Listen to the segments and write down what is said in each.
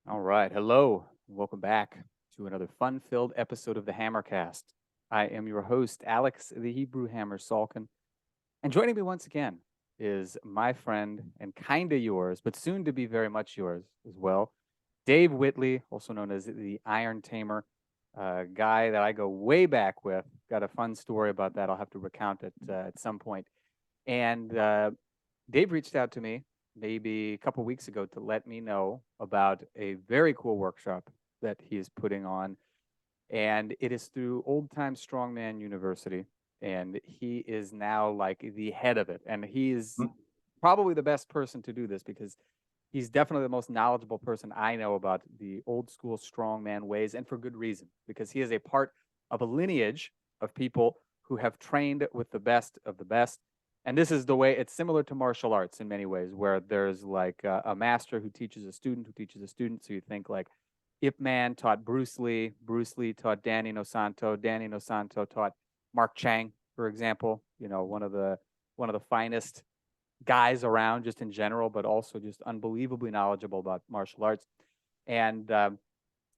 All right. Hello. Welcome back to another fun-filled episode of the Hammercast. I am your host, Alex, the Hebrew Hammer Salkin. And joining me once again is my friend and kinda yours, but soon to be very much yours as well, Dave Whitley, also known as the Iron Tamer, a guy that I go way back with. Got a fun story about that. I'll have to recount it at some point. And Dave reached out to me maybe a couple weeks ago to let me know about a very cool workshop that he is putting on. And it is through Old Time Strongman University. And he is now like the head of it. And he is probably the best person to do this because he's definitely the most knowledgeable person I know about the old school strongman ways, and for good reason, because he is a part of a lineage of people who have trained with the best of the best. And this is the way it's similar to martial arts in many ways, where there's like a master who teaches a student who teaches a student. So you think like Ip Man taught Bruce Lee taught Danny Nosanto taught Mark Chang, for example, one of the finest guys around just in general, but also just unbelievably knowledgeable about martial arts. And I'm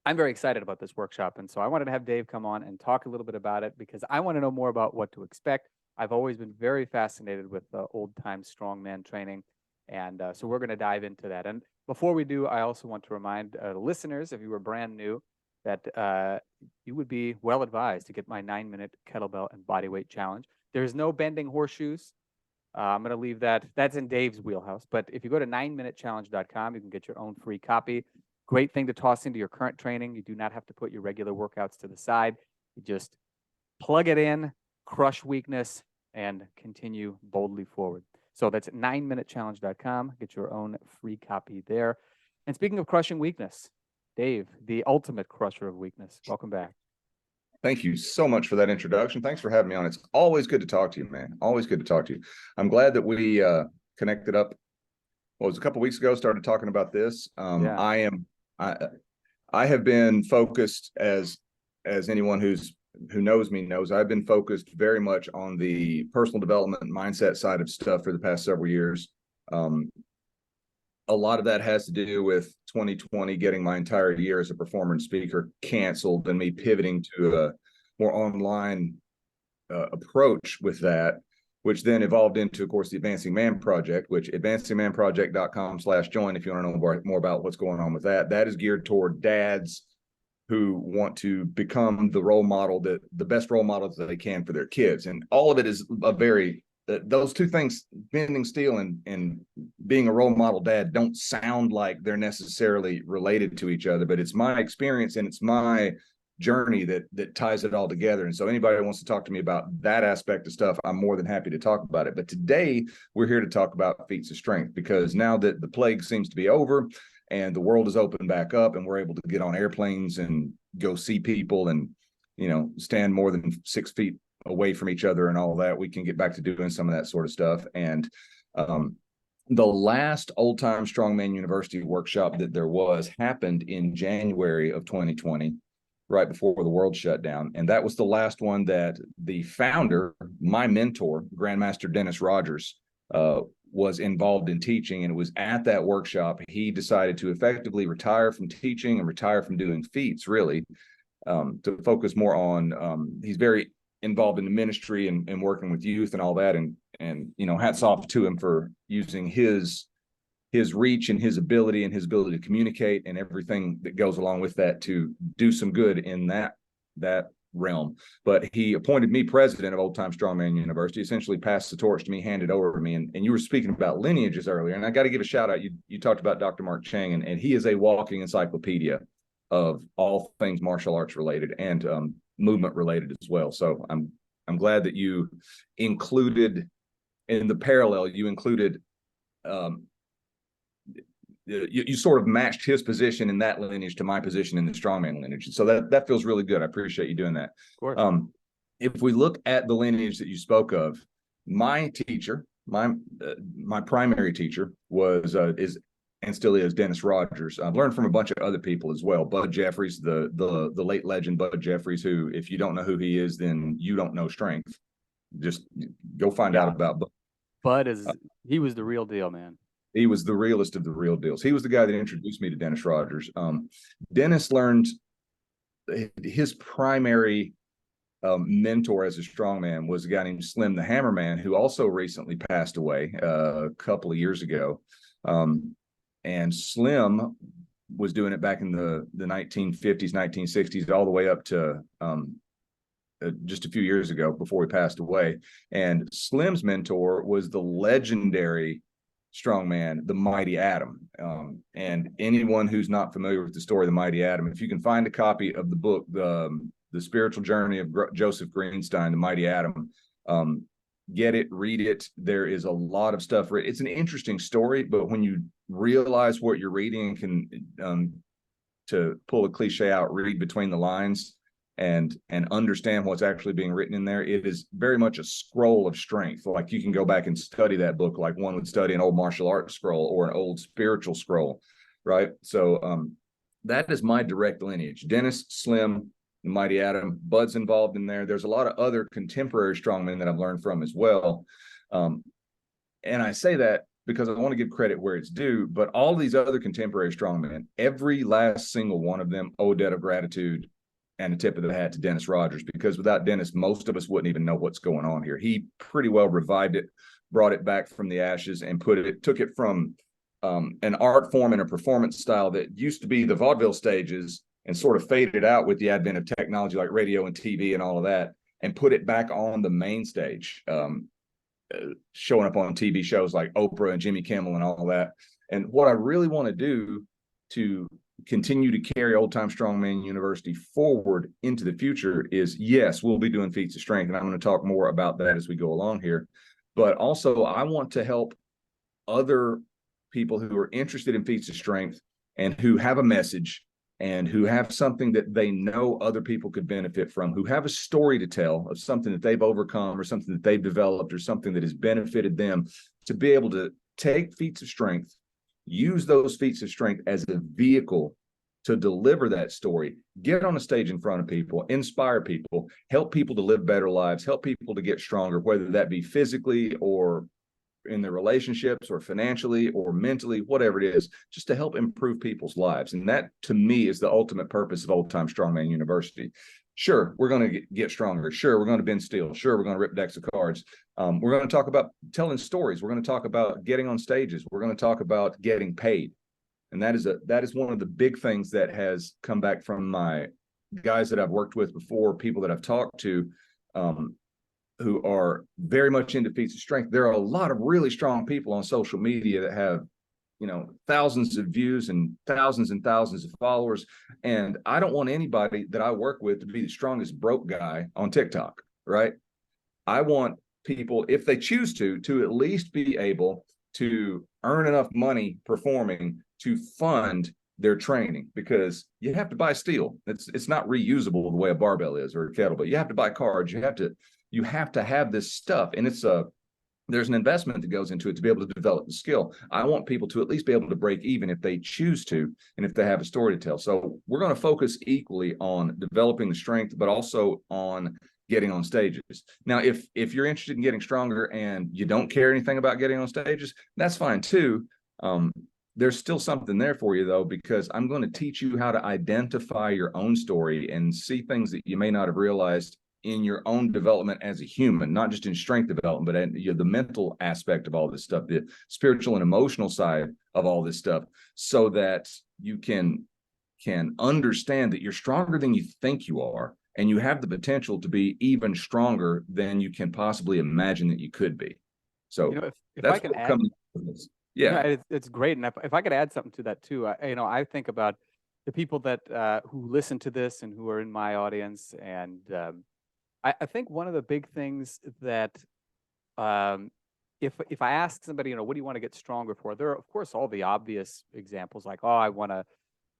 very excited about this workshop. And so I wanted to have Dave come on and talk a little bit about it because I want to know more about what to expect. I've always been very fascinated with old time strongman training. And so we're going to dive into that. And before we do, I also want to remind the listeners, if you were brand new, that you would be well advised to get my 9-minute kettlebell and bodyweight challenge. There's no bending horseshoes. I'm going to leave that. That's in Dave's wheelhouse. But if you go to 9minutechallenge.com, you can get your own free copy. Great thing to toss into your current training. You do not have to put your regular workouts to the side. You just plug it in, crush weakness, and continue boldly forward. So that's 9minutechallenge.com. Get your own free copy there. And speaking of crushing weakness, Dave, the ultimate crusher of weakness, welcome back. Thank you so much for that introduction. Thanks for having me on. It's always good to talk to you, man. Always good to talk to you. I'm glad that we connected up. Well, it was a couple of weeks ago, started talking about this. I have been focused, as anyone who knows me knows, I've been focused very much on the personal development and mindset side of stuff for the past several years. A lot of that has to do with 2020 getting my entire year as a performer and speaker canceled, and me pivoting to a more online approach with that, which then evolved into, of course, the Advancing Man Project, which advancingmanproject.com/join if you want to know more about what's going on with that. That is geared toward dads who want to become the role model, the best role models that they can for their kids. And all of it is a very those two things, bending steel and being a role model dad, don't sound like they're necessarily related to each other, but it's my experience and it's my journey that ties it all together. And so anybody who wants to talk to me about that aspect of stuff, I'm more than happy to talk about it. But today we're here to talk about feats of strength, because now that the plague seems to be over and the world is open back up and we're able to get on airplanes and go see people and, stand more than 6 feet away from each other and all that, we can get back to doing some of that sort of stuff. And the last Old Time Strongman University workshop that there was happened in January of 2020, right before the world shut down. And that was the last one that the founder, my mentor, Grandmaster Dennis Rogers, was involved in teaching. And it was at that workshop he decided to effectively retire from teaching and retire from doing feats, really, to focus more on, he's very involved in the ministry and working with youth and all that. And hats off to him for using his reach and his ability to communicate and everything that goes along with that to do some good in that realm. But he appointed me president of Old Time Strongman University, essentially passed the torch to me, handed over to me. And you were speaking about lineages earlier, and I got to give a shout out. You talked about Dr. Mark Chang, and he is a walking encyclopedia of all things martial arts related and movement related as well. So I'm glad that you included in the parallel, you sort of matched his position in that lineage to my position in the strongman lineage. So that feels really good. I appreciate you doing that. Of course. If we look at the lineage that you spoke of, my teacher, my primary teacher is and still is Dennis Rogers. I've learned from a bunch of other people as well. Bud Jeffries, the late legend Bud Jeffries, who, if you don't know who he is, then you don't know strength. Just go find out about Bud. Bud he was the real deal, man. He was the realest of the real deals. He was the guy that introduced me to Dennis Rogers. Dennis learned his primary mentor as a strongman was a guy named Slim the Hammerman, who also recently passed away a couple of years ago. And Slim was doing it back in the 1950s, 1960s, all the way up to just a few years ago before he passed away. And Slim's mentor was the legendary strongman, the Mighty Atom. And anyone who's not familiar with the story of the Mighty Atom, if you can find a copy of the book, the Spiritual Journey of Joseph Greenstein, the Mighty Atom, get it, read it. There is a lot of stuff. It's an interesting story, but when you realize what you're reading and can, to pull a cliche out, read between the lines and understand what's actually being written in there, it is very much a scroll of strength. Like you can go back and study that book like one would study an old martial arts scroll or an old spiritual scroll, right? So that is my direct lineage. Dennis, Slim, the Mighty Atom, Bud's involved in there. There's a lot of other contemporary strongmen that I've learned from as well. And I say that because I want to give credit where it's due, but all these other contemporary strongmen, every last single one of them owe a debt of gratitude and a tip of the hat to Dennis Rogers, because without Dennis, most of us wouldn't even know what's going on here. He pretty well revived it, brought it back from the ashes, and took it from an art form and a performance style that used to be the vaudeville stages and sort of faded out with the advent of technology like radio and TV and all of that, and put it back on the main stage, showing up on TV shows like Oprah and Jimmy Kimmel and all that. And what I really want to do to continue to carry Old Time Strongman University forward into the future is, yes, we'll be doing feats of strength, and I'm going to talk more about that as we go along here. But also, I want to help other people who are interested in feats of strength and who have a message and who have something that they know other people could benefit from, who have a story to tell of something that they've overcome or something that they've developed or something that has benefited them, to be able to take feats of strength, use those feats of strength as a vehicle to deliver that story, get on a stage in front of people, inspire people, help people to live better lives, help people to get stronger, whether that be physically or in their relationships or financially or mentally, whatever it is, just to help improve people's lives. And that, to me, is the ultimate purpose of Old Time Strongman University. Sure, we're going to get stronger. Sure, we're going to bend steel. Sure, we're going to rip decks of cards. We're going to talk about telling stories. We're going to talk about getting on stages. We're going to talk about getting paid. And that is one of the big things that has come back from my guys that I've worked with before, people that I've talked to, who are very much into feats of strength. There are a lot of really strong people on social media that have, thousands of views and thousands of followers. And I don't want anybody that I work with to be the strongest broke guy on TikTok, right? I want people, if they choose to at least be able to earn enough money performing to fund their training, because you have to buy steel. It's not reusable the way a barbell is or a kettlebell. You have to buy cards. You have to have this stuff, and there's an investment that goes into it to be able to develop the skill. I want people to at least be able to break even if they choose to, and if they have a story to tell. So we're going to focus equally on developing the strength, but also on getting on stages. Now, if you're interested in getting stronger and you don't care anything about getting on stages, that's fine too. There's still something there for you, though, because I'm going to teach you how to identify your own story and see things that you may not have realized in your own development as a human, not just in strength development, but in the mental aspect of all this stuff, the spiritual and emotional side of all this stuff, so that you can understand that you're stronger than you think you are, and you have the potential to be even stronger than you can possibly imagine that you could be. So if that's I can what add, comes. Yeah, it's great. And if I could add something to that too, I think about the people that who listen to this and who are in my audience, and I think one of the big things that if I ask somebody, what do you want to get stronger for? There are, of course, all the obvious examples like, oh, I want to,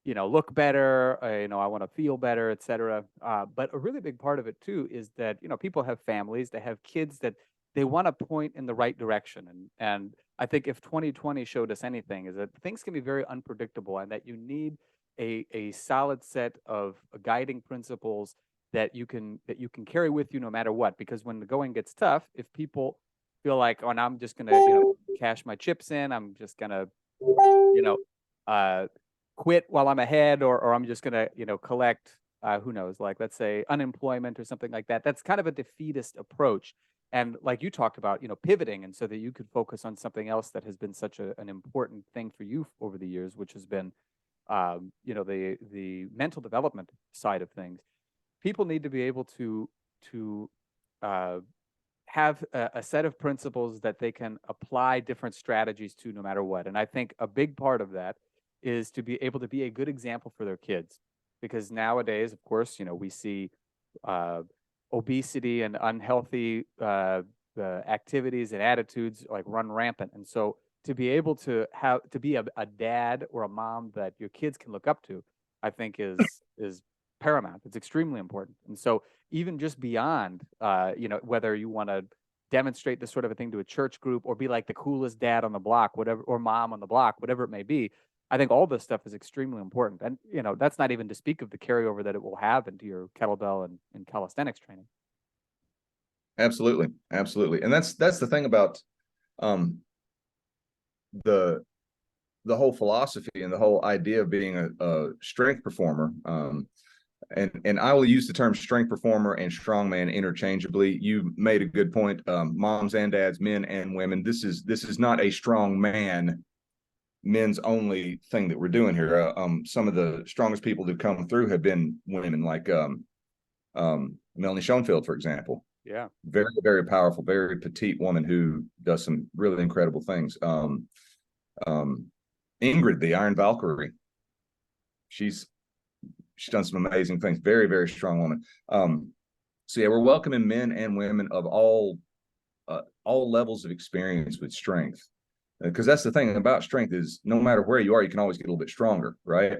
look better, I want to feel better, etc. But a really big part of it too is that, people have families, they have kids that they want to point in the right direction. And I think if 2020 showed us anything, is that things can be very unpredictable, and that you need a solid set of guiding principles that you can carry with you no matter what. Because when the going gets tough, if people feel like, oh, now I'm just going to, cash my chips in. I'm just going to, quit while I'm ahead, or I'm just going to, collect, who knows, like, let's say unemployment or something like that. That's kind of a defeatist approach. And like you talked about, pivoting, and so that you could focus on something else that has been such an important thing for you over the years, which has been, the mental development side of things. People need to be able to uh, have a set of principles that they can apply different strategies to, no matter what. And I think a big part of that is to be able to be a good example for their kids, because nowadays, of course, we see uh, obesity and unhealthy activities and attitudes like run rampant. And so to be able to be a dad or a mom that your kids can look up to, I think is paramount. It's extremely important. And so even just beyond, whether you want to demonstrate this sort of a thing to a church group or be like the coolest dad on the block, whatever, or mom on the block, whatever it may be, I think all this stuff is extremely important. And, that's not even to speak of the carryover that it will have into your kettlebell and calisthenics training. Absolutely. Absolutely. And that's the thing about the whole philosophy and the whole idea of being a strength performer. And I will use the term strength performer and strongman interchangeably. You made a good point. Moms and dads, men and women. This is not a strongman, men's only thing that we're doing here. Some of the strongest people that come through have been women, like Melanie Schoenfeld, for example. Yeah. Very, very powerful, very petite woman who does some really incredible things. Ingrid, the Iron Valkyrie. She's done some amazing things. Very, very strong woman. So yeah, we're welcoming men and women of all levels of experience with strength, because that's the thing about strength is no matter where you are, you can always get a little bit stronger, right?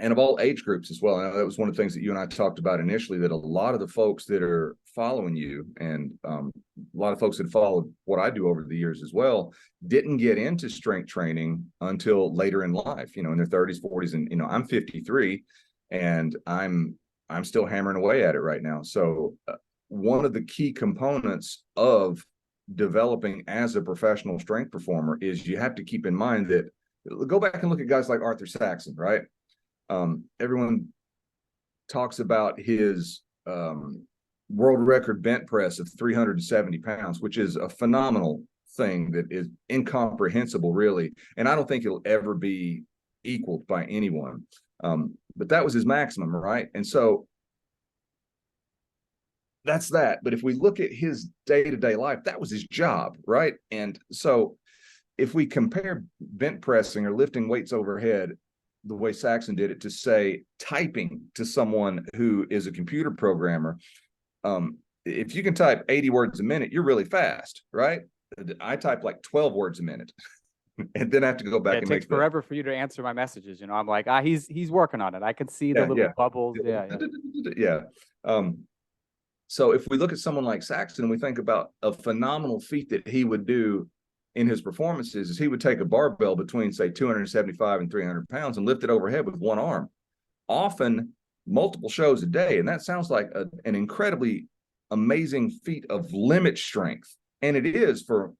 And of all age groups as well. And that was one of the things that you and I talked about initially, that a lot of the folks that are following you, and a lot of folks that followed what I do over the years as well, didn't get into strength training until later in life, in their 30s, 40s. And, I'm 53 and I'm still hammering away at it right now. So one of the key components of developing as a professional strength performer is you have to keep in mind that, go back and look at guys like Arthur Saxon, right? Everyone talks about his world record bench press of 370 pounds, which is a phenomenal thing that is incomprehensible, really. And I don't think it'll ever be equaled by anyone. But that was his maximum, right? And so that's that. But if we look at his day-to-day life, that was his job, right? And so if we compare bench pressing or lifting weights overhead the way Saxon did it to, say, typing to someone who is a computer programmer, if you can type 80 words a minute, you're really fast, right? I type like 12 words a minute. And then I have to go back and it takes forever for you to answer my messages. I'm like, he's working on it. I can see the little bubbles. Yeah. So if we look at someone like Saxon and we think about a phenomenal feat that he would do in his performances, is he would take a barbell between, say, 275 and 300 pounds and lift it overhead with one arm, often multiple shows a day. And that sounds like an incredibly amazing feat of limit strength. And it is for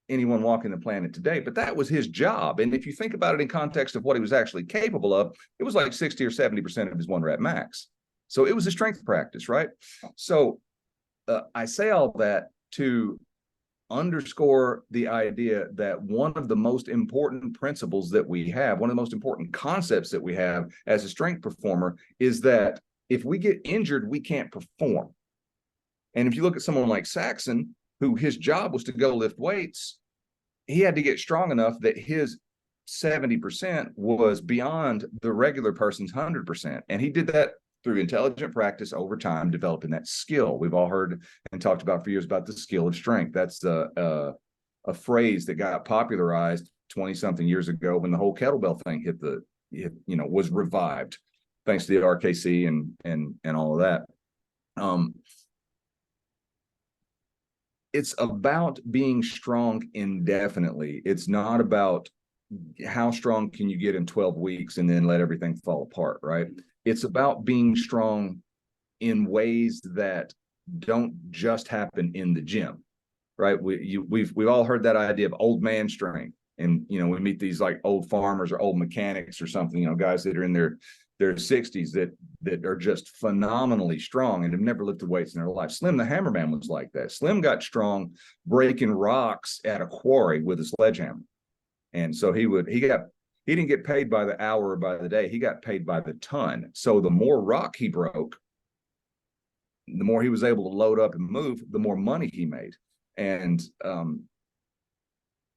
anyone walking the planet today, but that was his job. And if you think about it in context of what he was actually capable of, it was like 60 or 70% of his one rep max. So it was a strength practice, right? So I say all that to underscore the idea that one of the most important principles that we have, one of the most important concepts that we have as a strength performer, is that if we get injured, we can't perform. And if you look at someone like Saxon, who his job was to go lift weights, he had to get strong enough that his 70% was beyond the regular person's 100%. And he did that through intelligent practice over time, developing that skill. We've all heard and talked about for years about the skill of strength. That's a phrase that got popularized 20-something years ago when the whole kettlebell thing was revived, thanks to the RKC and all of that. It's about being strong indefinitely. It's not about how strong can you get in 12 weeks and then let everything fall apart, right? It's about being strong in ways that don't just happen in the gym, right? We've all heard that idea of old man strength. And, you know, we meet these like old farmers or old mechanics or something, you know, guys that are in their 60s that are just phenomenally strong and have never lifted weights in their life. Slim the Hammerman was like that. Slim got strong breaking rocks at a quarry with a sledgehammer. And so he didn't get paid by the hour or by the day. He got paid by the ton. So the more rock he broke, the more he was able to load up and move, the more money he made. And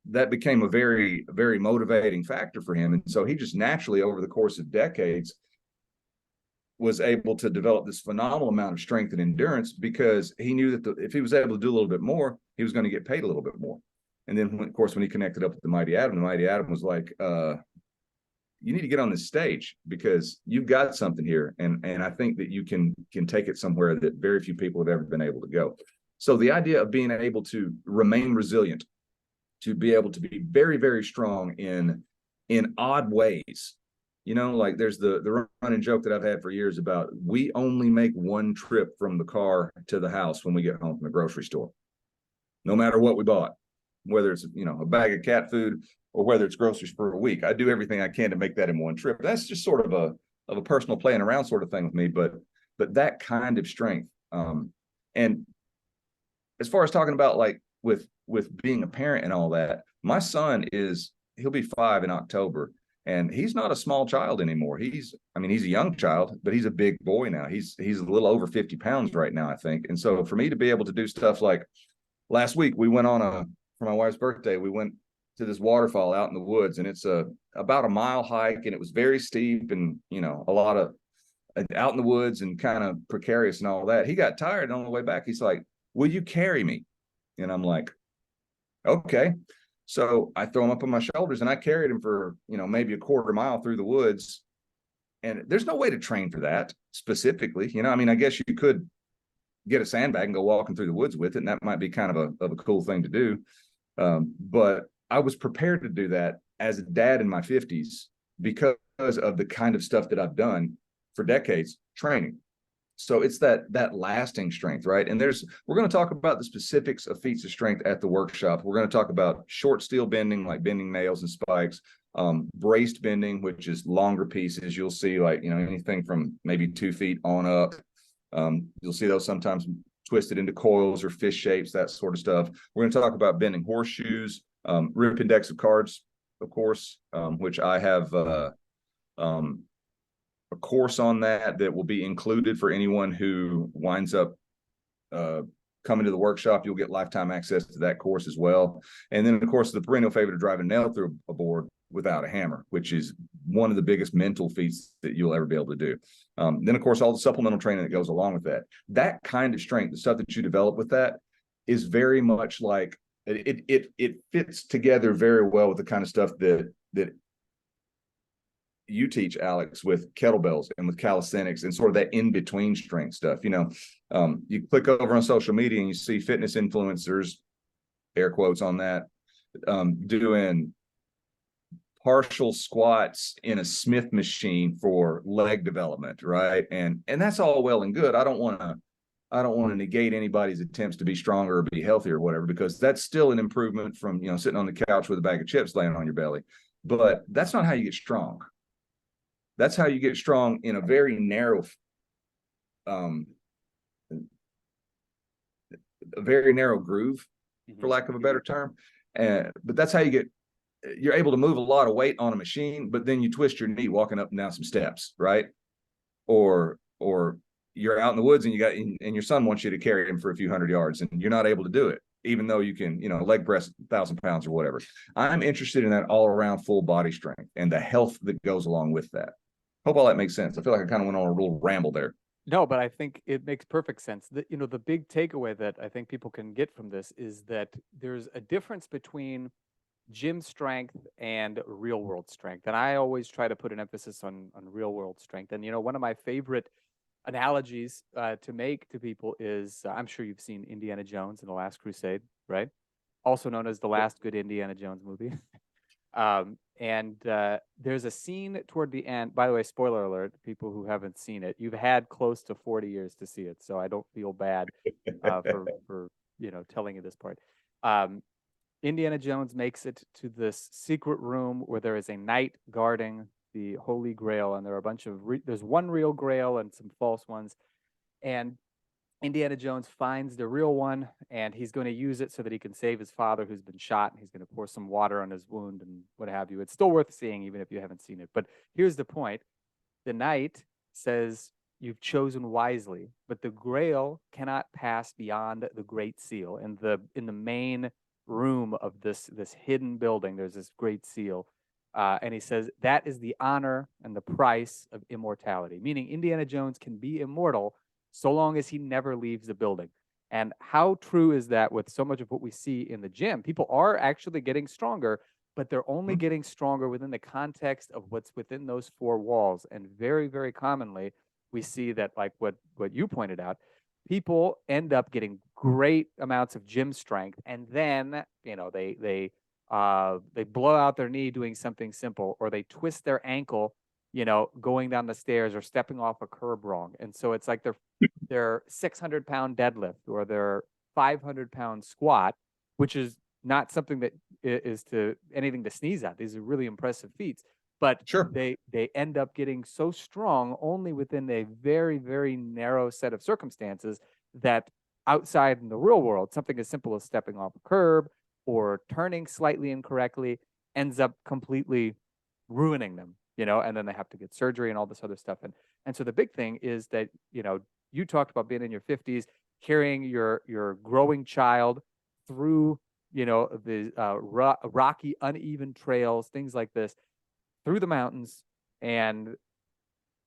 that became a very, very motivating factor for him. And so he just naturally, over the course of decades, was able to develop this phenomenal amount of strength and endurance because he knew that if he was able to do a little bit more, he was going to get paid a little bit more. And then, of course, when he connected up with the Mighty Atom was like, you need to get on this stage because you've got something here. And I think that you can take it somewhere that very few people have ever been able to go. So the idea of being able to remain resilient, to be able to be very, very strong in odd ways. You know, like there's the running joke that I've had for years about we only make one trip from the car to the house when we get home from the grocery store, no matter what we bought, whether it's, you know, a bag of cat food or whether it's groceries for a week. I do everything I can to make that in one trip. That's just sort of a personal playing around sort of thing with me, but that kind of strength. And as far as talking about like with being a parent and all that, my son he'll be 5 in October. And he's not a small child anymore. He's a young child, but he's a big boy now. He's a little over 50 pounds right now, I think. And so for me to be able to do stuff like last week, we went for my wife's birthday, we went to this waterfall out in the woods, and it's about a mile hike, and it was very steep and, you know, a lot of out in the woods and kind of precarious and all that. He got tired, and on the way back, he's like, "Will you carry me?" And I'm like, "Okay." So I throw him up on my shoulders and I carried him for, you know, maybe a quarter mile through the woods. And there's no way to train for that specifically. You know, I mean, I guess you could get a sandbag and go walking through the woods with it. And that might be kind of a cool thing to do. But I was prepared to do that as a dad in my 50s because of the kind of stuff that I've done for decades training. So it's that lasting strength, right? And we're going to talk about the specifics of feats of strength at the workshop. We're going to talk about short steel bending, like bending nails and spikes, braced bending, which is longer pieces. You'll see like, you know, anything from maybe 2 feet on up. You'll see those sometimes twisted into coils or fish shapes, that sort of stuff. We're going to talk about bending horseshoes, ripping decks of cards, of course, which I have a course on that will be included for anyone who winds up coming to the workshop. You'll get lifetime access to that course as well. And then, of course, the perennial favorite to drive a nail through a board without a hammer, which is one of the biggest mental feats that you'll ever be able to do. Then, of course, all the supplemental training that goes along with that. That kind of strength, the stuff that you develop with that, is very much like it fits together very well with the kind of stuff that you teach, Alex, with kettlebells and with calisthenics and sort of that in-between strength stuff. You know, you click over on social media and you see fitness influencers, air quotes on that, doing partial squats in a Smith machine for leg development, right? And that's all well and good. I don't want to negate anybody's attempts to be stronger or be healthier or whatever, because that's still an improvement from, you know, sitting on the couch with a bag of chips laying on your belly. But that's not how you get strong. That's how you get strong in a very narrow, groove, for lack of a better term. But that's how you're able to move a lot of weight on a machine, but then you twist your knee walking up and down some steps, right? Or you're out in the woods and and your son wants you to carry him for a few hundred yards and you're not able to do it, even though you can, you know, leg press 1,000 pounds or whatever. I'm interested in that all around full body strength and the health that goes along with that. Hope all that makes sense. I feel like I kind of went on a little ramble there. No, but I think it makes perfect sense. You know, the big takeaway that I think people can get from this is that there's a difference between gym strength and real world strength. And I always try to put an emphasis on real world strength. And, you know, one of my favorite analogies to make to people is I'm sure you've seen Indiana Jones and the Last Crusade, right? Also known as the last good Indiana Jones movie. And there's a scene toward the end. By the way, spoiler alert, people who haven't seen it, you've had close to 40 years to see it, so I don't feel bad for telling you this part. Um, Indiana Jones makes it to this secret room where there is a knight guarding the Holy Grail, and there are a bunch of there's one real Grail and some false ones, and Indiana Jones finds the real one, and he's going to use it so that he can save his father who's been shot, and he's going to pour some water on his wound and what have you. It's still worth seeing, even if you haven't seen it. But here's the point. The knight says, you've chosen wisely, but the Grail cannot pass beyond the Great Seal. In the main room of this hidden building, there's this Great Seal. And he says, that is the honor and the price of immortality, meaning Indiana Jones can be immortal so long as he never leaves the building. And how true is that with so much of what we see in the gym? People are actually getting stronger, but they're only getting stronger within the context of what's within those four walls. And very, very commonly, we see that, like what you pointed out, people end up getting great amounts of gym strength, and then they blow out their knee doing something simple, or they twist their ankle going down the stairs or stepping off a curb wrong. And so it's like their 600-pound deadlift or their 500-pound squat, which is not something that is to anything to sneeze at. These are really impressive feats, but Sure. they end up getting so strong only within a very, very narrow set of circumstances that outside in the real world, something as simple as stepping off a curb or turning slightly incorrectly ends up completely ruining them. And then they have to get surgery and all this other stuff. And so the big thing is that, you talked about being in your 50s, carrying your growing child through, the rocky, uneven trails, things like this, through the mountains, and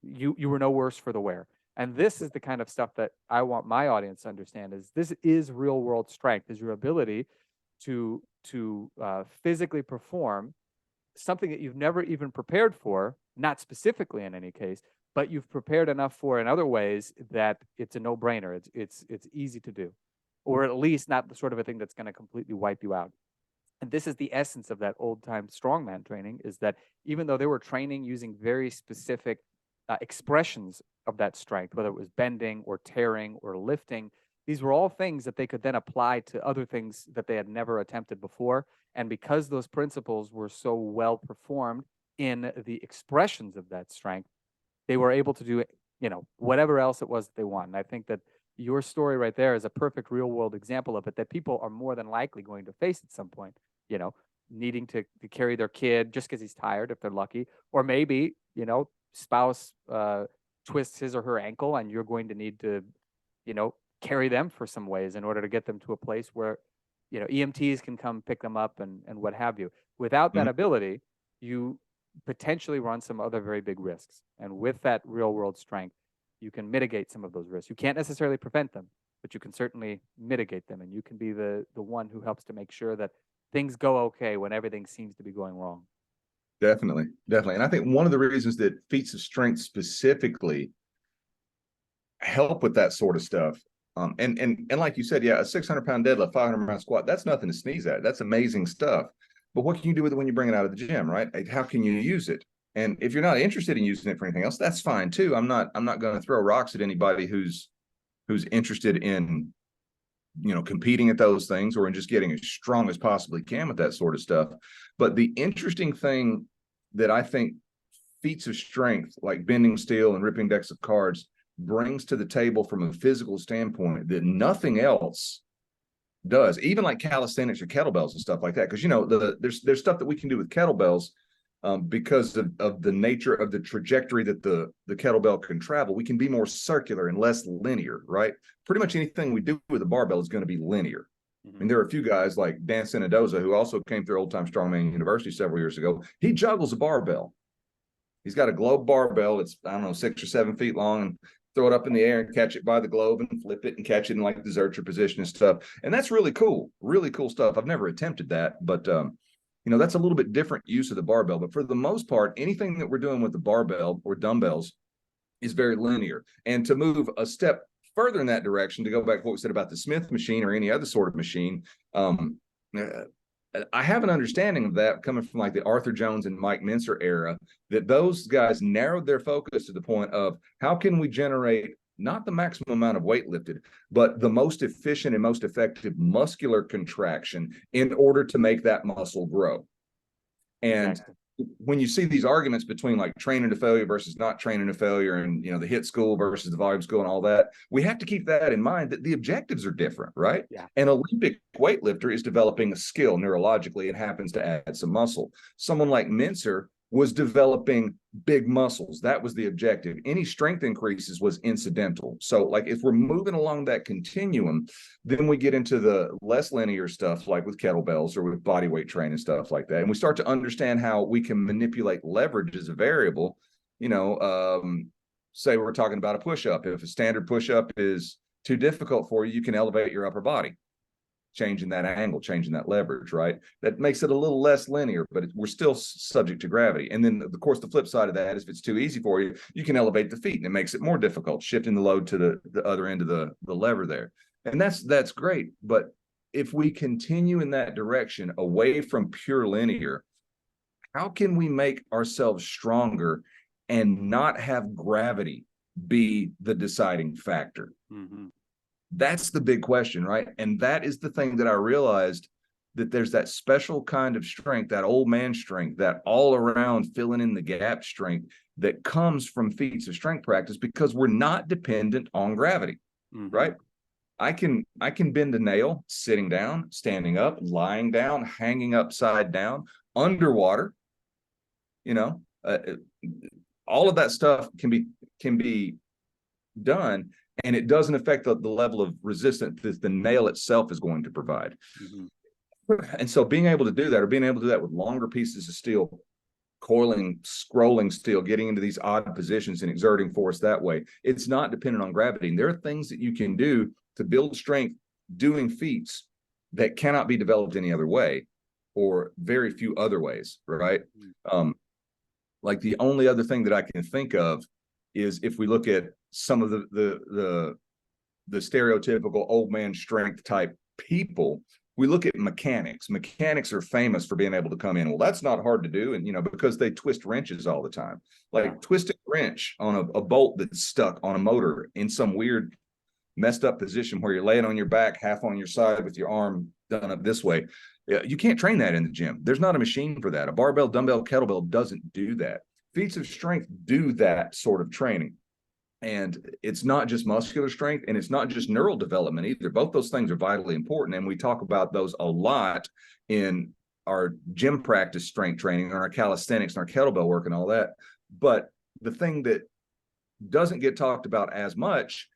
you were no worse for the wear. And this is the kind of stuff that I want my audience to understand: is this is real world strength, is your ability to physically perform something that you've never even prepared for, not specifically in any case, but you've prepared enough for in other ways that it's a no-brainer. It's easy to do, or at least not the sort of a thing that's going to completely wipe you out. And this is the essence of that old-time strongman training, is that even though they were training using very specific expressions of that strength, whether it was bending or tearing or lifting, these were all things that they could then apply to other things that they had never attempted before. And because those principles were so well performed in the expressions of that strength, they were able to do, whatever else it was that they want. And I think that your story right there is a perfect real world example of it, that people are more than likely going to face at some point, needing to carry their kid just because he's tired, if they're lucky, or maybe, spouse twists his or her ankle and you're going to need to, carry them for some ways in order to get them to a place where, EMTs can come pick them up and what have you. Without that ability, you potentially run some other very big risks. And with that real world strength, you can mitigate some of those risks. You can't necessarily prevent them, but you can certainly mitigate them. And you can be the one who helps to make sure that things go okay when everything seems to be going wrong. Definitely. And I think one of the reasons that feats of strength specifically help with that sort of stuff, and like you said, yeah, a 600-pound deadlift, 500-pound squat, that's nothing to sneeze at. That's amazing stuff. But what can you do with it when you bring it out of the gym, right? How can you use it? And if you're not interested in using it for anything else, that's fine too. I'm not going to throw rocks at anybody who's interested in, competing at those things or in just getting as strong as possibly can with that sort of stuff. But the interesting thing that I think feats of strength, like bending steel and ripping decks of cards, brings to the table from a physical standpoint that nothing else does, even like calisthenics or kettlebells and stuff like that. Because there's stuff that we can do with kettlebells, because of the nature of the trajectory that the kettlebell can travel. We can be more circular and less linear, right? Pretty much anything we do with a barbell is going to be linear. I mean, there are a few guys like Dan Sinadoza, who also came through Old Time Strongman University several years ago. He juggles a barbell. He's got a globe barbell. It's, I don't know, 6 or 7 feet long, and throw it up in the air and catch it by the globe and flip it and catch it in like deserter position and stuff. And that's really cool stuff. I've never attempted that, but that's a little bit different use of the barbell. But for the most part, anything that we're doing with the barbell or dumbbells is very linear. And to move a step further in that direction, to go back to what we said about the Smith machine or any other sort of machine, I have an understanding of that coming from like the Arthur Jones and Mike Mincer era, that those guys narrowed their focus to the point of how can we generate not the maximum amount of weight lifted, but the most efficient and most effective muscular contraction in order to make that muscle grow. And Exactly. when you see these arguments between like training to failure versus not training to failure, and the HIIT school versus the volume school and all that, we have to keep that in mind, that the objectives are different, right? Yeah. An Olympic weightlifter is developing a skill neurologically and happens to add some muscle. Someone like Mincer was developing big muscles. That was the objective. Any strength increases was incidental. So like if we're moving along that continuum, then we get into the less linear stuff, like with kettlebells or with body weight training, stuff like that. And we start to understand how we can manipulate leverage as a variable. Say we're talking about a push-up. If a standard push-up is too difficult for you, you can elevate your upper body, changing that angle, changing that leverage, right? That makes it a little less linear, but we're still subject to gravity. And then, of course, the flip side of that is if it's too easy for you, you can elevate the feet, and it makes it more difficult, shifting the load to the other end of the lever there. And that's great. But if we continue in that direction, away from pure linear, how can we make ourselves stronger and not have gravity be the deciding factor? Mm-hmm. That's the big question, right? And that is the thing that I realized, that there's that special kind of strength, that old man strength, that all around filling in the gap strength that comes from feats of strength practice, because we're not dependent on gravity, Mm-hmm. right? I can bend a nail sitting down, standing up, lying down, hanging upside down, underwater. All of that stuff can be done, and it doesn't affect the level of resistance that the nail itself is going to provide. Mm-hmm. And so being able to do that, or being able to do that with longer pieces of steel, coiling, scrolling steel, getting into these odd positions and exerting force that way, it's not dependent on gravity. And there are things that you can do to build strength doing feats that cannot be developed any other way, or very few other ways, right? Like the only other thing that I can think of is if we look at some of the stereotypical old man strength type people, we look at mechanics. Mechanics are famous for being able to come in. Well, that's not hard to do. And, because they twist wrenches all the time, like twisting a wrench on a bolt that's stuck on a motor in some weird messed up position where you're laying on your back, half on your side with your arm done up this way. You can't train that in the gym. There's not a machine for that. A barbell, dumbbell, kettlebell doesn't do that. Feats of strength do that sort of training. And it's not just muscular strength, and it's not just neural development either. Both those things are vitally important. And we talk about those a lot in our gym practice strength training, and our calisthenics and our kettlebell work and all that. But the thing that doesn't get talked about as much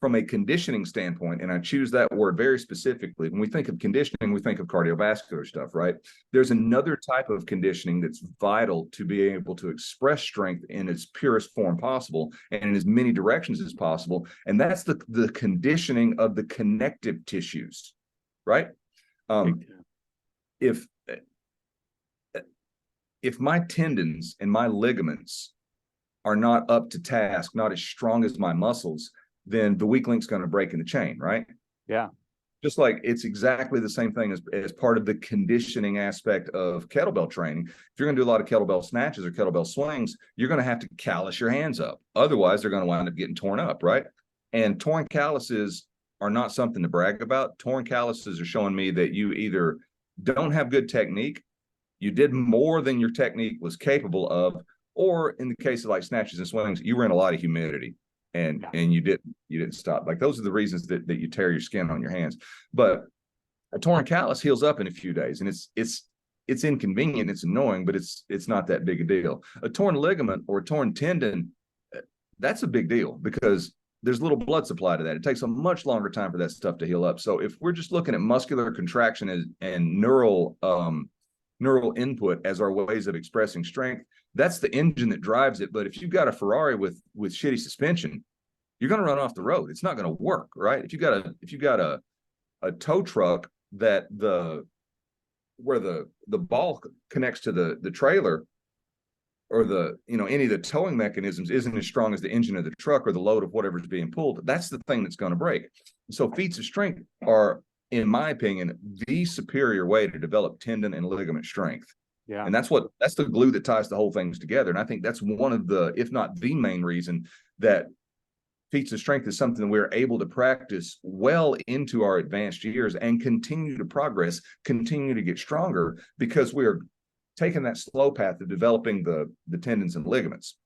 from a conditioning standpoint, and I choose that word very specifically, when we think of conditioning, we think of cardiovascular stuff, right? There's another type of conditioning that's vital to be able to express strength in its purest form possible and in as many directions as possible. And that's the conditioning of the connective tissues, right? If my tendons and my ligaments are not up to task, not as strong as my muscles, then the weak link's going to break in the chain, right? Yeah. Just like it's exactly the same thing as part of the conditioning aspect of kettlebell training. If you're going to do a lot of kettlebell snatches or kettlebell swings, you're going to have to callus your hands up. Otherwise, they're going to wind up getting torn up, right? And torn calluses are not something to brag about. Torn calluses are showing me that you either don't have good technique, you did more than your technique was capable of, or in the case of like snatches and swings, you were in a lot of humidity. And you didn't stop. Like those are the reasons that you tear your skin on your hands. But a torn callus heals up in a few days, and it's inconvenient, it's annoying, but it's not that big a deal. A torn ligament or a torn tendon, that's a big deal, because there's little blood supply to that. It takes a much longer time for that stuff to heal up. So if we're just looking at muscular contraction and neural input as our ways of expressing strength, that's the engine that drives it. But if you've got a Ferrari with shitty suspension, you're going to run off the road. It's not going to work, right? If you got a tow truck that where the ball connects to the trailer, or any of the towing mechanisms isn't as strong as the engine of the truck or the load of whatever's being pulled, that's the thing that's going to break. So feats of strength are in my opinion, the superior way to develop tendon and ligament strength. Yeah. And that's the glue that ties the whole things together. And I think that's one of the, if not the main reason that feats of strength is something we're able to practice well into our advanced years and continue to progress, continue to get stronger, because we're taking that slow path of developing the tendons and ligaments.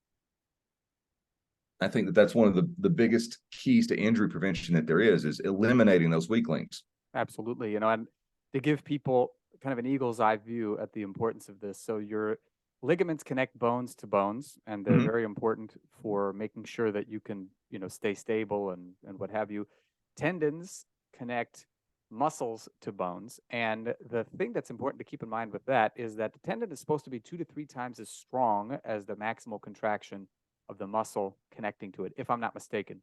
I think that that's one of the biggest keys to injury prevention that there is eliminating those weak links. Absolutely. And to give people kind of an eagle's eye view at the importance of this. So your ligaments connect bones to bones, and they're very important for making sure that you can, stay stable and what have you. Tendons connect muscles to bones. And the thing that's important to keep in mind with that is that the tendon is supposed to be 2 to 3 times as strong as the maximal contraction of the muscle connecting to it, if I'm not mistaken.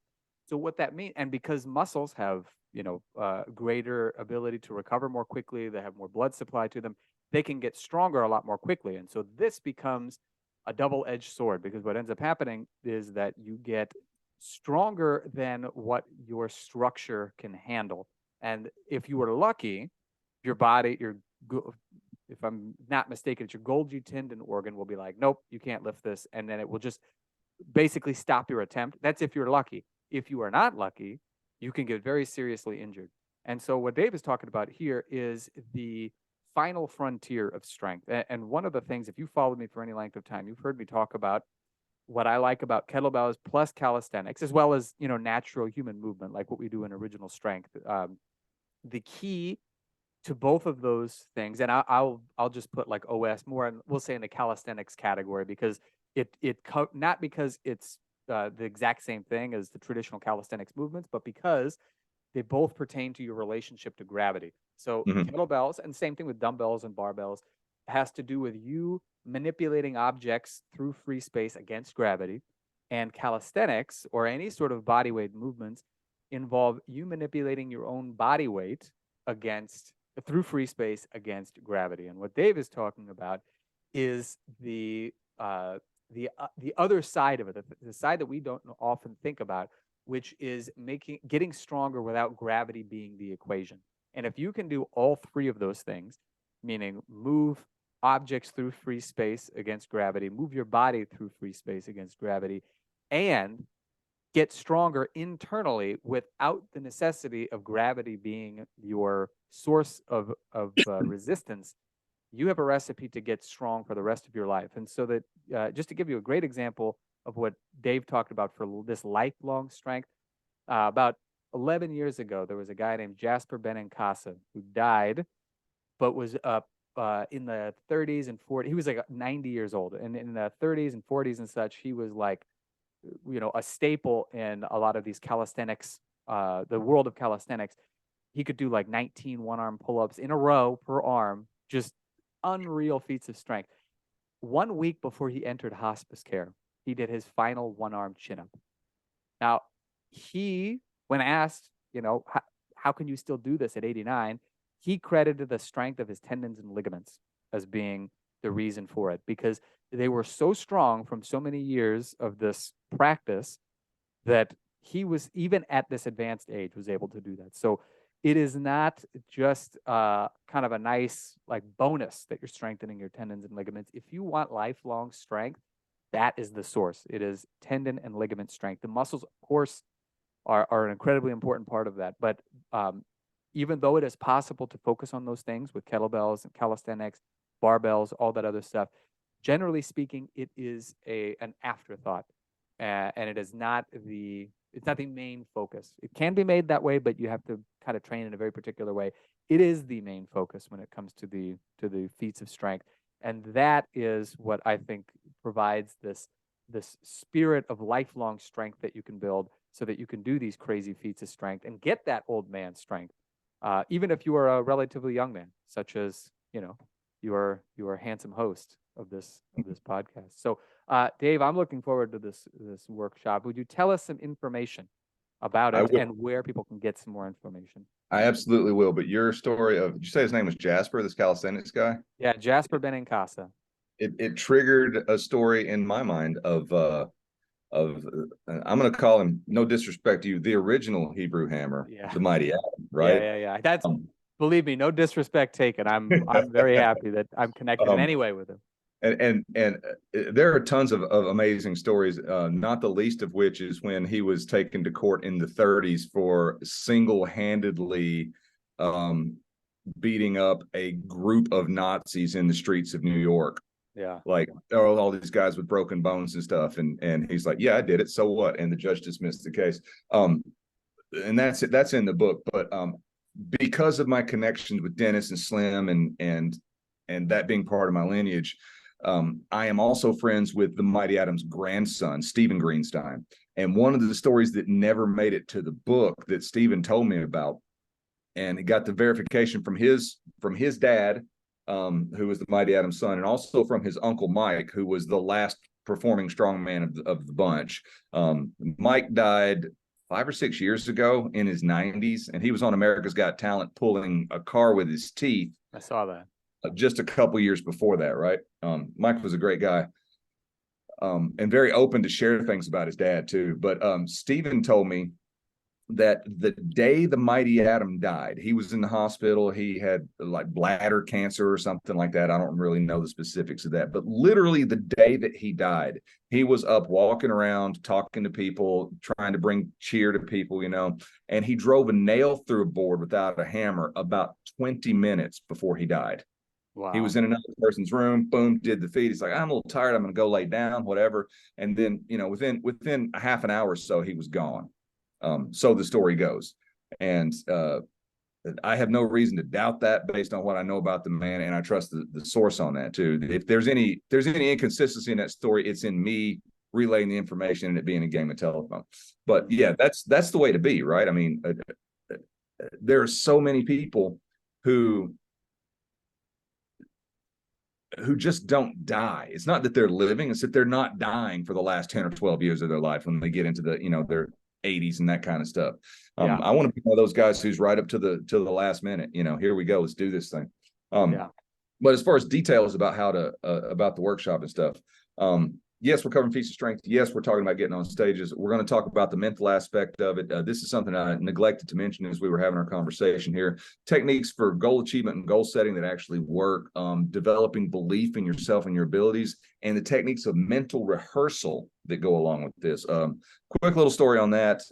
So what that means, and because muscles have, greater ability to recover more quickly, they have more blood supply to them, they can get stronger a lot more quickly. And so this becomes a double-edged sword, because what ends up happening is that you get stronger than what your structure can handle. And if you were lucky, your body, if I'm not mistaken, your Golgi tendon organ will be like, nope, you can't lift this. And then it will just basically stop your attempt. That's if you're lucky. If you are not lucky, you can get very seriously injured. And so what Dave is talking about here is the final frontier of strength. And one of the things, if you followed me for any length of time, you've heard me talk about what I like about kettlebells plus calisthenics, as well as, natural human movement, like what we do in original strength. The key to both of those things, and I'll just put like OS more, and we'll say in the calisthenics category, because not because it's the exact same thing as the traditional calisthenics movements, but because they both pertain to your relationship to gravity. So kettlebells, and same thing with dumbbells and barbells, has to do with you manipulating objects through free space against gravity. And calisthenics, or any sort of body weight movements, involve you manipulating your own body weight through free space against gravity. And what Dave is talking about is the other side of it, the side that we don't often think about, which is getting stronger without gravity being the equation. And if you can do all three of those things, meaning move objects through free space against gravity, move your body through free space against gravity, and get stronger internally without the necessity of gravity being your source of resistance, you have a recipe to get strong for the rest of your life. And so that, just to give you a great example of what Dave talked about for this lifelong strength, about 11 years ago, there was a guy named Jasper Benincasa who died, but was in the 30s and 40s. He was like 90 years old. And in the 30s and 40s and such, he was like, a staple in a lot of these calisthenics, the world of calisthenics. He could do like 19 one-arm pull-ups in a row per arm, just unreal feats of strength. 1 week before he entered hospice care, he did his final one-arm chin-up. Now, when asked, how can you still do this at 89, he credited the strength of his tendons and ligaments as being the reason for it, because they were so strong from so many years of this practice that he was, even at this advanced age, was able to do that. So it is not just kind of a nice like bonus that you're strengthening your tendons and ligaments. If you want lifelong strength, that is the source. It is tendon and ligament strength. The muscles, of course, are an incredibly important part of that. But even though it is possible to focus on those things with kettlebells and calisthenics, barbells, all that other stuff, generally speaking, it is an afterthought, and it is not it's not the main focus. It can be made that way, but you have to kind of train in a very particular way. It is the main focus when it comes to the feats of strength, and that is what I think provides this spirit of lifelong strength that you can build, so that you can do these crazy feats of strength and get that old man strength, even if you are a relatively young man, such as you are a handsome host of this podcast. So, Dave, I'm looking forward to this workshop. Would you tell us some information about it and where people can get some more information? I absolutely will. But your story of, did you say his name was Jasper, this calisthenics guy? Yeah, Jasper Benincasa. It triggered a story in my mind of I'm going to call him, no disrespect to you, the original Hebrew Hammer, the Mighty Adam, right? Yeah. That's believe me, no disrespect taken. I'm very happy that I'm connected in Um, any way with him. there are tons of amazing stories, not the least of which is when he was taken to court in the 30s for single-handedly beating up a group of Nazis in the streets of New York. Yeah. Like all these guys with broken bones and stuff, and he's like, yeah, I did it, so what? And the judge dismissed the case. And that's in the book. But because of my connections with Dennis and Slim and that being part of my lineage, I am also friends with the Mighty Adam's grandson, Stephen Greenstein. And one of the stories that never made it to the book that Stephen told me about, and he got the verification from his dad, who was the Mighty Adam's son, and also from his uncle Mike, who was the last performing strongman of the bunch. Mike died 5 or 6 years ago in his 90s, and he was on America's Got Talent pulling a car with his teeth. I saw that. Just a couple years before that, right? Mike was a great guy, and very open to share things about his dad too. But Stephen told me that the day the Mighty Adam died, he was in the hospital. He had like bladder cancer or something like that. I don't really know the specifics of that, but literally the day that he died, he was up walking around, talking to people, trying to bring cheer to people, and he drove a nail through a board without a hammer about 20 minutes before he died. Wow. He was in another person's room, boom, did the feed. He's like, I'm a little tired. I'm going to go lay down, whatever. And then, within a half an hour or so, he was gone. So the story goes. And I have no reason to doubt that based on what I know about the man. And I trust the source on that too. If there's any inconsistency in that story, it's in me relaying the information and it being a game of telephone. But yeah, that's the way to be, right? I mean, there are so many people who just don't die. It's not that they're living, it's that they're not dying for the last 10 or 12 years of their life when they get into the, their 80s and that kind of stuff. Yeah. I want to be one of those guys who's right up to the last minute, here we go, let's do this thing. Yeah. But as far as details about how to, about the workshop and stuff, yes, we're covering feats of strength. Yes, we're talking about getting on stages. We're going to talk about the mental aspect of it. This is something I neglected to mention as we were having our conversation here. Techniques for goal achievement and goal setting that actually work, developing belief in yourself and your abilities, and the techniques of mental rehearsal that go along with this. Quick little story on that.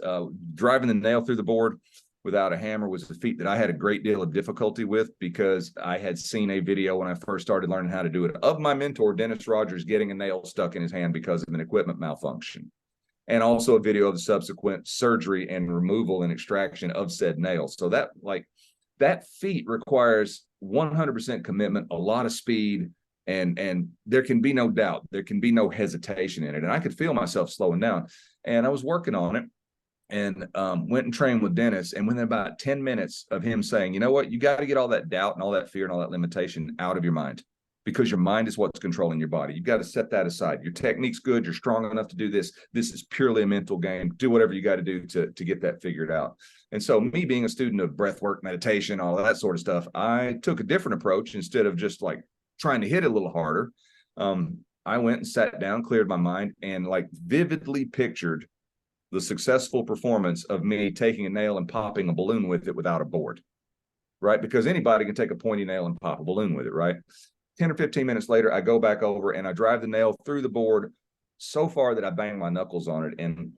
Driving the nail through the board without a hammer was a feat that I had a great deal of difficulty with because I had seen a video when I first started learning how to do it of my mentor, Dennis Rogers, getting a nail stuck in his hand because of an equipment malfunction. And also a video of the subsequent surgery and removal and extraction of said nail. So that feat requires 100% commitment, a lot of speed, and there can be no doubt, there can be no hesitation in it. And I could feel myself slowing down. And I was working on it. And went and trained with Dennis. And within about 10 minutes of him saying, you know what, you got to get all that doubt and all that fear and all that limitation out of your mind, because your mind is what's controlling your body. You've got to set that aside. Your technique's good. You're strong enough to do this. This is purely a mental game. Do whatever you got to do to get that figured out. And so me being a student of breath work, meditation, all of that sort of stuff, I took a different approach. Instead of just like trying to hit it a little harder, I went and sat down, cleared my mind, and like vividly pictured the successful performance of me taking a nail and popping a balloon with it without a board, right? Because anybody can take a pointy nail and pop a balloon with it, right? 10 or 15 minutes later, I go back over and I drive the nail through the board so far that I bang my knuckles on it. And,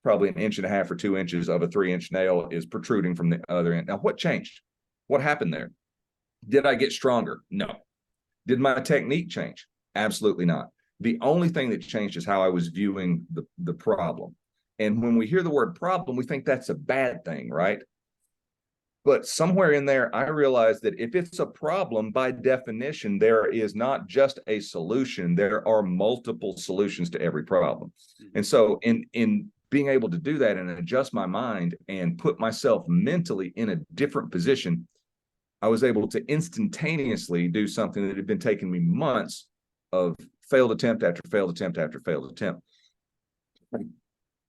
probably 1.5 inches or 2 inches of a 3-inch nail is protruding from the other end. Now, what changed? What happened there? Did I get stronger? No. Did my technique change? Absolutely not. The only thing that changed is how I was viewing the problem. And when we hear the word problem, we think that's a bad thing, right? But somewhere in there, I realized that if it's a problem, by definition, there is not just a solution. There are multiple solutions to every problem. And so in being able to do that and adjust my mind and put myself mentally in a different position, I was able to instantaneously do something that had been taking me months of failed attempt after failed attempt after failed attempt.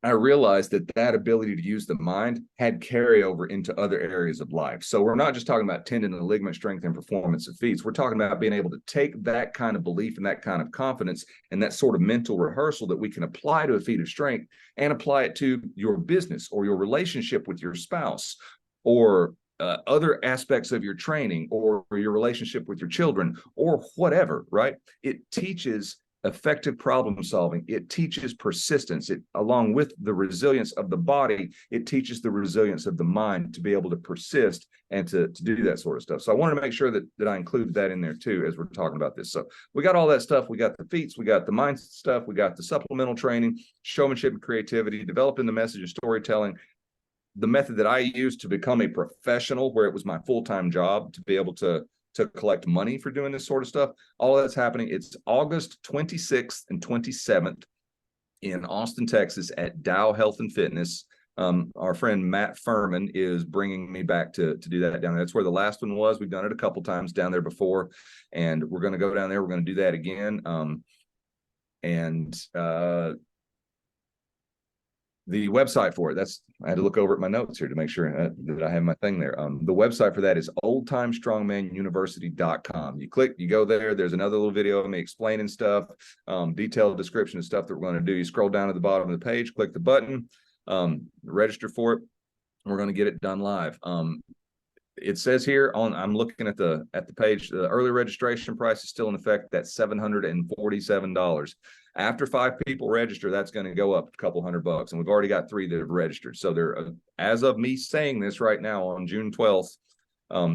I realized that ability to use the mind had carryover into other areas of life. So we're not just talking about tendon and ligament strength and performance of feats. We're talking about being able to take that kind of belief and that kind of confidence and that sort of mental rehearsal that we can apply to a feat of strength and apply it to your business or your relationship with your spouse or other aspects of your training or your relationship with your children or whatever, right? It teaches effective problem solving. It teaches persistence. It, along with the resilience of the body, it teaches the resilience of the mind to be able to persist and to do that sort of stuff. So I wanted to make sure that I include that in there too as we're talking about this. So we got all that stuff. We got the feats, we got the mindset stuff, we got the supplemental training, showmanship and creativity, developing the message of storytelling, the method that I used to become a professional, where it was my full-time job to be able to collect money for doing this sort of stuff. All of that's happening. It's August 26th and 27th in Austin, Texas at Dow Health and Fitness. Our friend Matt Furman is bringing me back to do that down there. That's where the last one was. We've done it a couple times down there before, and we're going to go down there. We're going to do that again. The website for it, I had to look over at my notes here to make sure that I have my thing there. The website for that is oldtimestrongmanuniversity.com. You go there, there's another little video of me explaining stuff, detailed description of stuff that we're going to do. You scroll down to the bottom of the page, click the button, register for it. We're going to get it done live. It says here I'm looking at the page, the early registration price is still in effect. That's $747. After 5 people register, that's going to go up a couple $100, and we've already got 3 that have registered. So there, as of me saying this right now on June 12th,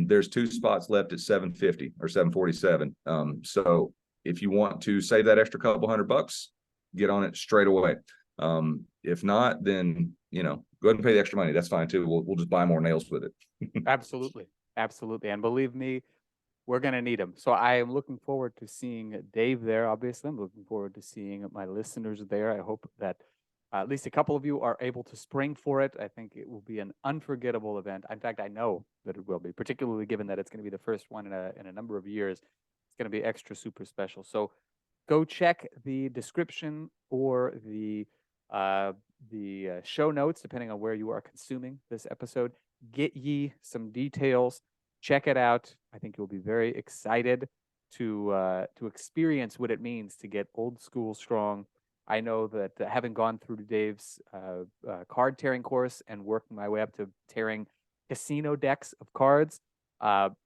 there's 2 spots left at $750 or $747. So if you want to save that extra couple $100, get on it straight away. If not, then go ahead and pay the extra money. That's fine too. We'll just buy more nails with it. Absolutely. Absolutely. And believe me, we're going to need them. So I am looking forward to seeing Dave there. Obviously, I'm looking forward to seeing my listeners there. I hope that at least a couple of you are able to spring for it. I think it will be an unforgettable event. In fact, I know that it will be, particularly given that it's going to be the first one in a number of years. It's going to be extra super special. So go check the description or the show notes, depending on where you are consuming this episode. Get ye some details. Check it out. I think you'll be very excited to experience what it means to get old school strong. I know that having gone through Dave's card tearing course and working my way up to tearing casino decks of cards,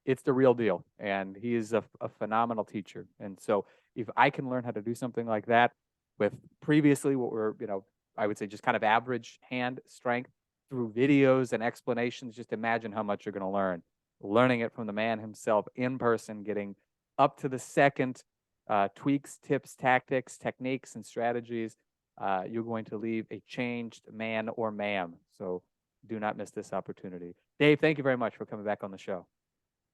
it's the real deal. And he is a phenomenal teacher. And so if I can learn how to do something like that with previously what were, I would say just kind of average hand strength through videos and explanations, just imagine how much you're going to learn. Learning it from the man himself in person, getting up to the second tweaks, tips, tactics, techniques, and strategies, you're going to leave a changed man or ma'am. So do not miss this opportunity. Dave, thank you very much for coming back on the show.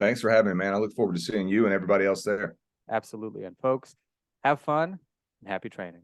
Thanks for having me, man. I look forward to seeing you and everybody else there. Absolutely. And folks, have fun and happy training.